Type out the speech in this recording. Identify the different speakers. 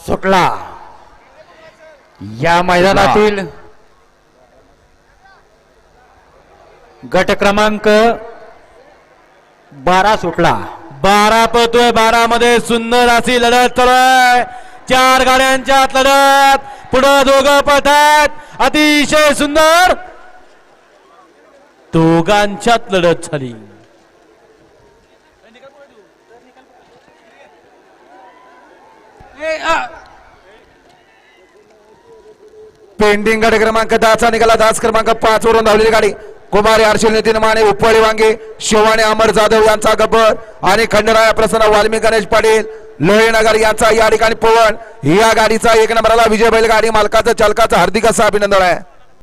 Speaker 1: सुटला। या मैदानातील गट क्रमांक 12 सुटला।
Speaker 2: 12 पळतोय, 12 मध्ये सुंदर अशी लढत चालू आहे। 4 गाड्यांच्यात लढत, पुढे दोघं पळतात, अतिशय सुंदर दोघांच्यात लढत झाली।
Speaker 3: पेंडिंग गाडी क्रमांक 10चा निघाला। 10 क्रमांक 5 वरून धावलेली गाडी कुमारी हर्षल नितीन माने, उपळी वांगे, शिवाने अमर जाधव यांचा गब्बर आणि खंडराय प्रसन्न वाल्मिक गणेश पाटील लोहेनगर यांचा या ठिकाणी पवन। या गाडीचा 1 नंबरला विजय बैलगाडी मालकाचं चालकाचं हार्दिक असं अभिनंदन आहे।